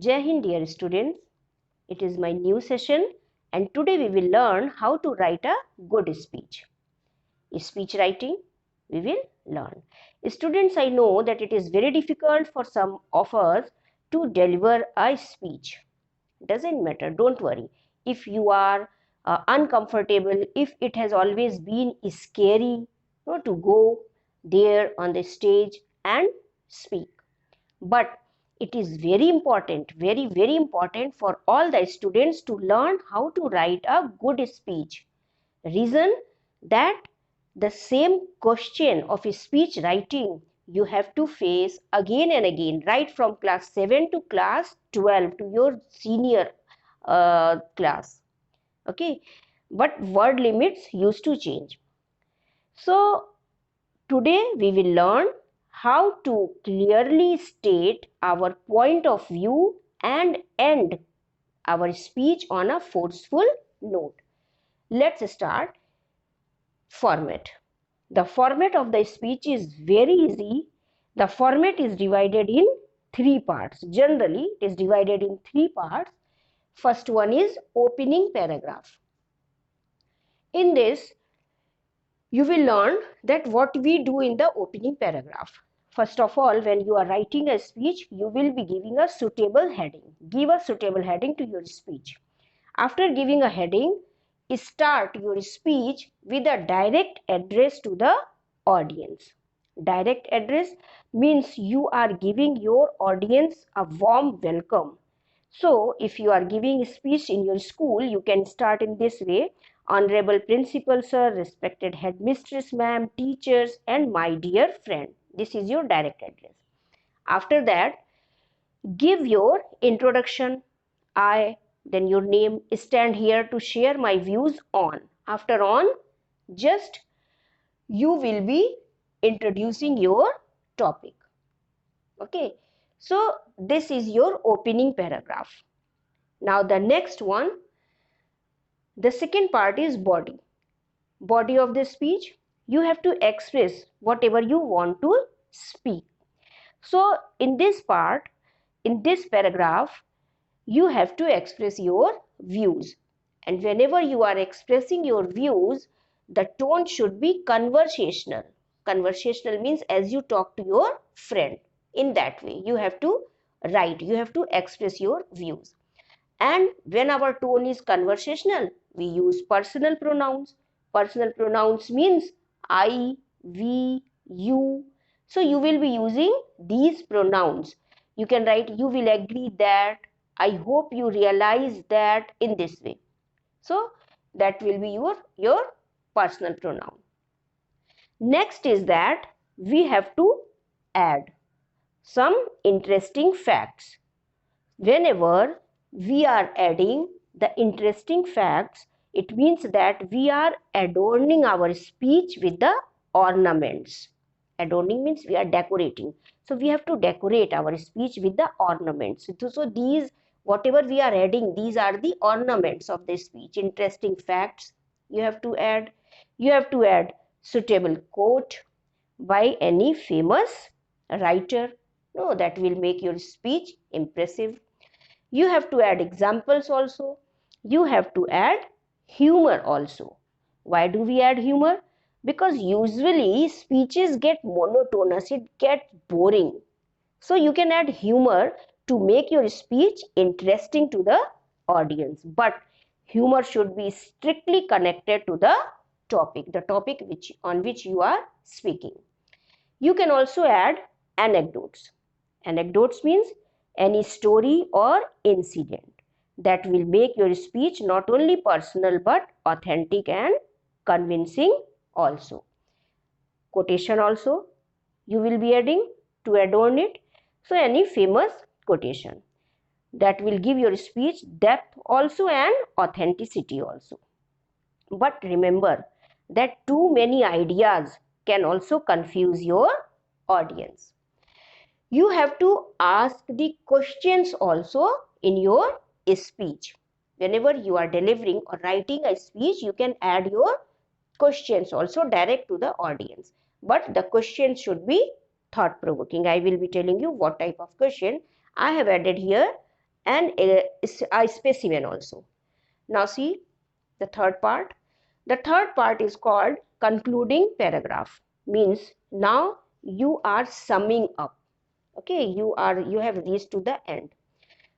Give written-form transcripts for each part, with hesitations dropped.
Jai Hind, dear students. It is my new session and today we will learn how to write a good speech. Speech writing we will learn. Students, I know that it is very difficult for some of us to deliver a speech. Doesn't matter, don't worry. If you are uncomfortable, if it has always been scary to go there on the stage and speak, but it is very important, very important for all the students to learn how to write a good speech. Reason that the same question of speech writing you have to face again and again, right from class 7 to class 12 to your senior class. Okay, but word limits used to change. So today we will learn how to clearly state our point of view and end our speech on a forceful note. Let's start. Format. The format of the speech is very easy. The format is divided in three parts. Generally, it is divided in three parts. First one is opening paragraph. In this, you will learn that what we do in the opening paragraph. First of all, when you are writing a speech, you will be giving a suitable heading. Give a suitable heading to your speech. After giving a heading, start your speech with a direct address to the audience. Direct address means you are giving your audience a warm welcome. So, if you are giving a speech in your school, you can start in this way. Honorable Principal Sir, respected Headmistress Ma'am, teachers and my dear friend. This is your direct address. After that, give your introduction. I, then your name, stand here to share my views on. After on, just you will be introducing your topic. Okay, so this is your opening paragraph. Now the next one, the second part is body. Body of the speech, you have to express whatever you want to speak. So in this part, in this paragraph, you have to express your views. And whenever you are expressing your views, the tone should be conversational. Conversational means as you talk to your friend. In that way, you have to write, you have to express your views. And when our tone is conversational, we use personal pronouns. Personal pronouns means I, we, you. So you will be using these pronouns. You can write, you will agree that, I hope you realize that, in this way. So that will be your personal pronoun. Next is that we have to add some interesting facts. Whenever we are adding the interesting facts, it means that we are adorning our speech with the ornaments. Adorning means we are decorating. So we have to decorate our speech with the ornaments. So these, whatever we are adding, these are the ornaments of the speech. Interesting facts you have to add. You have to add suitable quote by any famous writer. No, that will make your speech impressive. You have to add examples also. You have to add humor also. Why do we add humor? Because usually speeches get monotonous, it gets boring. So you can add humor to make your speech interesting to the audience. But humor should be strictly connected to the topic on which you are speaking. You can also add anecdotes. Anecdotes means any story or incident that will make your speech not only personal but authentic and convincing also. Quotation also you will be adding to adorn it. So any famous quotation that will give your speech depth also and authenticity also. But remember that too many ideas can also confuse your audience. You have to ask the questions also in your speech. Whenever you are delivering or writing a speech, you can add your questions also direct to the audience. But the questions should be thought-provoking. I will be telling you what type of question. I have added here and a specimen also. Now see the third part. The third part is called concluding paragraph. Means now you are summing up. Okay, you have reached to the end.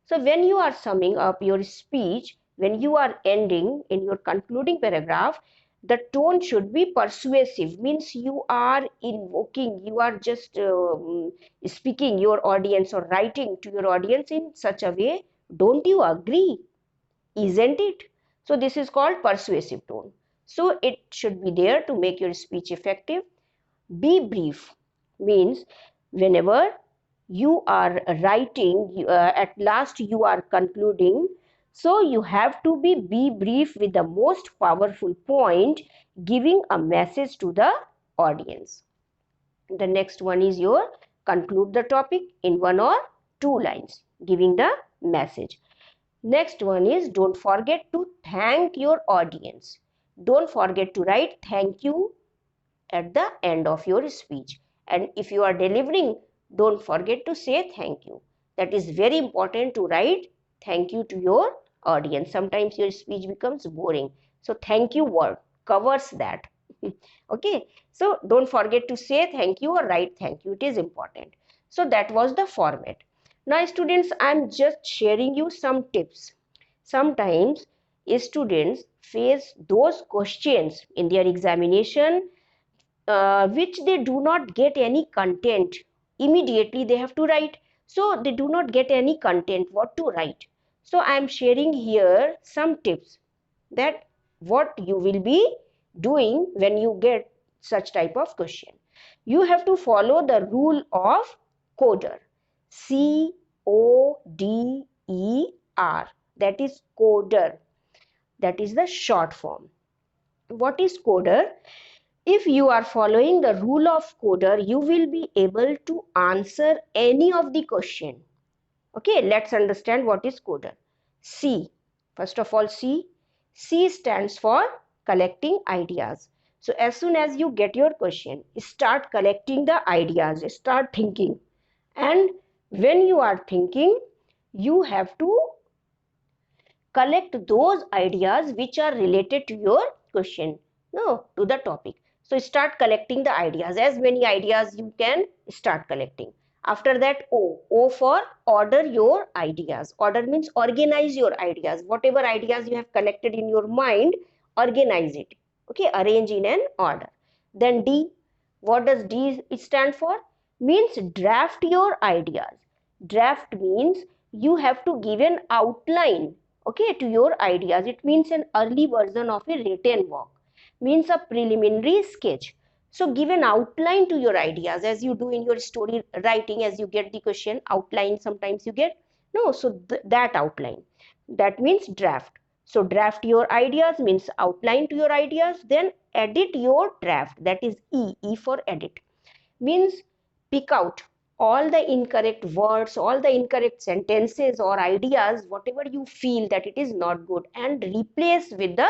So when you are summing up your speech, when you are ending in your concluding paragraph, the tone should be persuasive. Means you are invoking, you are just speaking your audience or writing to your audience in such a way. Don't you agree? Isn't it? So this is called persuasive tone. So it should be there to make your speech effective. Be brief means whenever you are writing, at last you are concluding, so you have to be brief with the most powerful point, giving a message to the audience. The next one is your conclude the topic in 1 or 2 lines, giving the message. Next one is don't forget to thank your audience. Don't forget to write thank you at the end of your speech. And if you are delivering, don't forget to say thank you. That is very important to write thank you to your audience. Sometimes your speech becomes boring. So thank you word covers that. Okay. So don't forget to say thank you or write thank you. It is important. So that was the format. Now students, I am just sharing you some tips. Sometimes students face those questions in their examination which they do not get any content. Immediately they have to write, so they do not get any content what to write. So I am sharing here some tips that what you will be doing when you get such type of question. You have to follow the rule of coder. CODER, that is coder, that is the short form. What is coder? If you are following the rule of coder, you will be able to answer any of the question. Okay, let's understand what is coder. C. First of all, C. C stands for collecting ideas. So as soon as you get your question, start collecting the ideas, start thinking. And when you are thinking, you have to collect those ideas which are related to your question, no, to the topic. So start collecting the ideas, as many ideas you can start collecting. After that, O for order your ideas. Order means organize your ideas. Whatever ideas you have collected in your mind, organize it. Okay, arrange in an order. Then D, what does D stand for? Means draft your ideas. Draft means you have to give an outline, okay, to your ideas. It means an early version of a written work, means a preliminary sketch. So give an outline to your ideas as you do in your story writing. As you get the question outline, sometimes you get no, so that outline, that means draft. So draft your ideas means outline to your ideas. Then edit your draft, that is E for edit, means pick out all the incorrect words, all the incorrect sentences or ideas, whatever you feel that it is not good, and replace with the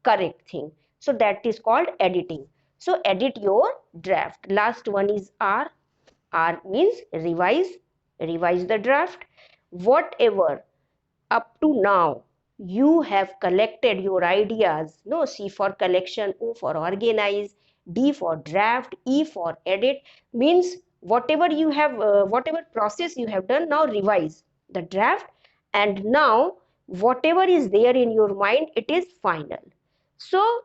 correct thing. So that is called editing. So edit your draft. Last one is R. R means revise. Revise the draft. Whatever up to now you have collected your ideas, no, C for collection, O for organize, D for draft, E for edit, means whatever you have, whatever process you have done, now revise the draft, and now whatever is there in your mind, it is final. So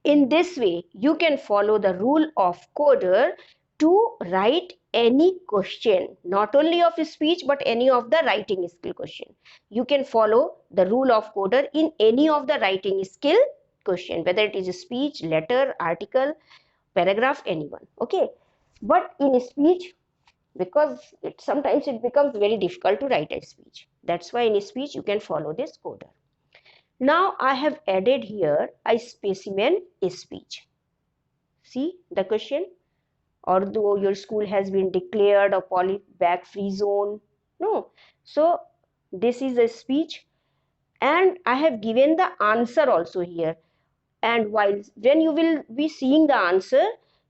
in this way, you can follow the rule of coder to write any question, not only of speech but any of the writing skill question. You can follow the rule of coder in any of the writing skill question, whether it is a speech, letter, article, paragraph, anyone. Okay, but in speech, because sometimes it becomes very difficult to write a speech. That's why in speech you can follow this coder. Now I have added here a specimen speech. See the question. Although your school has been declared a polybag free zone. No. So this is a speech, and I have given the answer also here. And when you will be seeing the answer,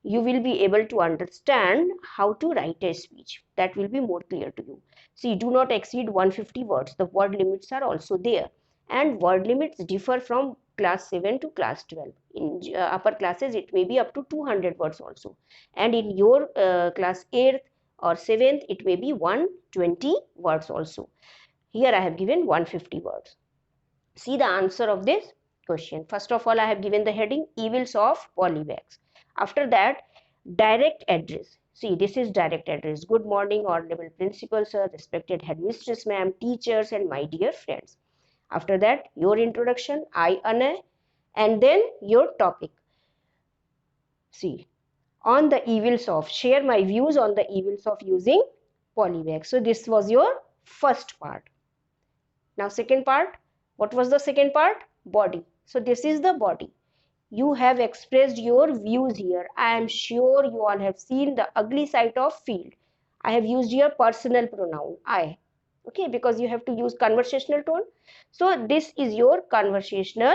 you will be able to understand how to write a speech. That will be more clear to you. See, do not exceed 150 words. The word limits are also there, and word limits differ from class 7 to class 12. In upper classes it may be up to 200 words also, and in your class 8th or 7th it may be 120 words also. Here I have given 150 words. See the answer of this question. First of all, I have given the heading evils of polybags. After that, direct address. See, this is direct address. Good morning, honorable principal sir, respected headmistress ma'am, teachers, and my dear friends. After that, your introduction, I, Anay, and then your topic. See, on the evils of, share my views on the evils of using polybags. So this was your first part. Now second part, what was the second part? Body. So this is the body. You have expressed your views here. I am sure you all have seen the ugly side of field. I have used your personal pronoun, I. Okay, because you have to use conversational tone. So this is your conversational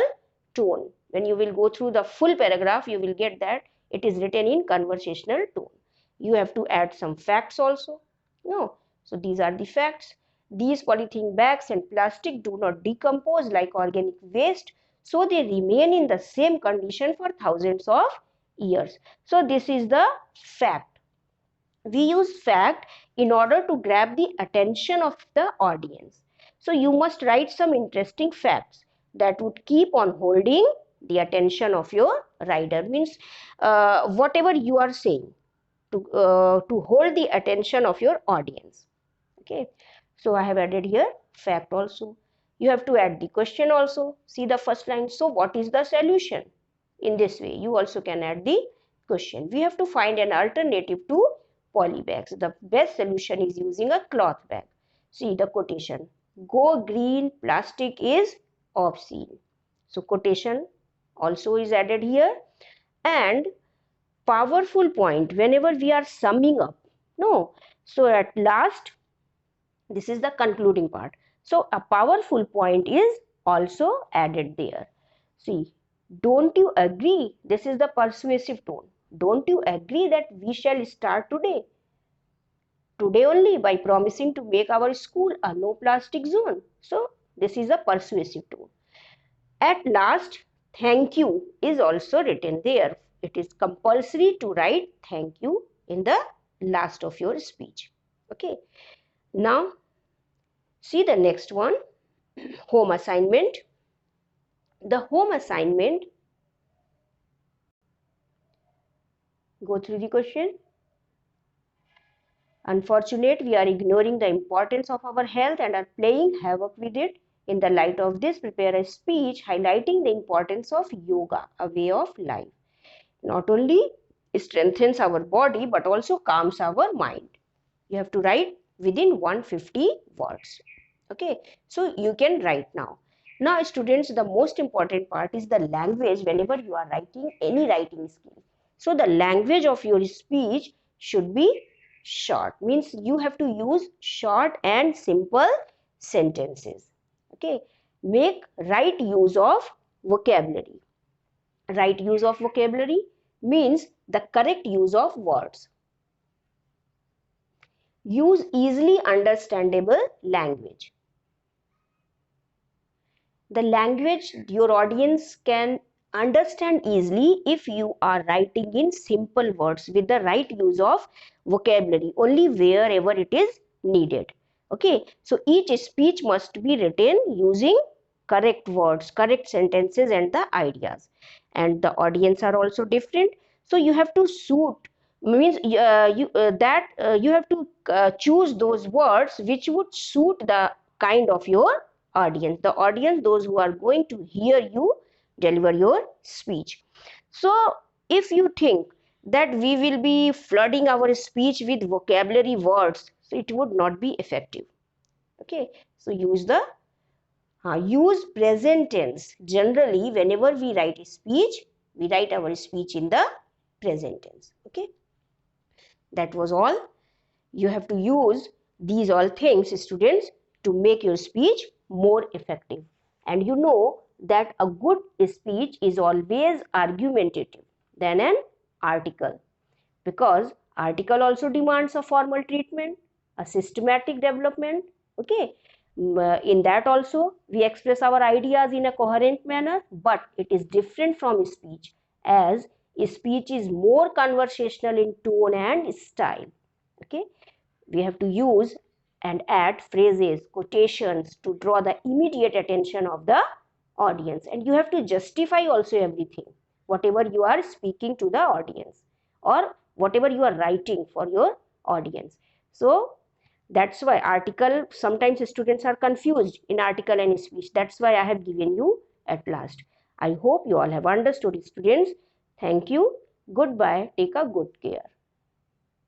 tone. When you will go through the full paragraph, you will get that it is written in conversational tone. You have to add some facts also. No. So these are the facts. These polythene bags and plastic do not decompose like organic waste, so they remain in the same condition for thousands of years. So this is the fact. We use fact in order to grab the attention of the audience. So you must write some interesting facts that would keep on holding the attention of your rider. Means whatever you are saying to hold the attention of your audience. Okay, so I have added here fact also. You have to add the question also. See the first line. So what is the solution? In this way you also can add the question. We have to find an alternative to polybags. The best solution is using a cloth bag. See the quotation. Go green, plastic is obscene. So quotation also is added here. And powerful point whenever we are summing up. No. So at last, this is the concluding part. So a powerful point is also added there. See, don't you agree? This is the persuasive tone. Don't you agree that we shall start today? Today only, by promising to make our school a no plastic zone. So this is a persuasive tone. At last, thank you is also written there. It is compulsory to write thank you in the last of your speech. Okay. Now, see the next one, home assignment. The home assignment, go through the question. Unfortunate, we are ignoring the importance of our health and are playing havoc with it. In the light of this, prepare a speech highlighting the importance of yoga, a way of life. Not only strengthens our body but also calms our mind. You have to write within 150 words. Okay, so you can write now. Now students, the most important part is the language whenever you are writing any writing skill. So the language of your speech should be short, means you have to use short and simple sentences. Okay, make right use of vocabulary. Right use of vocabulary means the correct use of words. Use easily understandable language. The language your audience can understand easily if you are writing in simple words with the right use of vocabulary only wherever it is needed. Okay, so each speech must be written using correct words, correct sentences and the ideas. And the audience are also different, so you have to suit, means you have to choose those words which would suit the kind of your audience, those who are going to hear you deliver your speech. So if you think that we will be flooding our speech with vocabulary words, so it would not be effective. Okay, so use present tense. Generally whenever we write a speech, we write our speech in the present tense. Okay, that was all. You have to use these all things, students, to make your speech more effective. And you know that a good speech is always argumentative than an article, because article also demands a formal treatment. a systematic development. Okay, in that also we express our ideas in a coherent manner, but it is different from speech, as speech is more conversational in tone and style. Okay, we have to use and add phrases, quotations to draw the immediate attention of the audience, and you have to justify also everything, whatever you are speaking to the audience or whatever you are writing for your audience. So that's why article, sometimes students are confused in article and speech. That's why I have given you at last. I hope you all have understood, students. Thank you. Goodbye. Take a good care.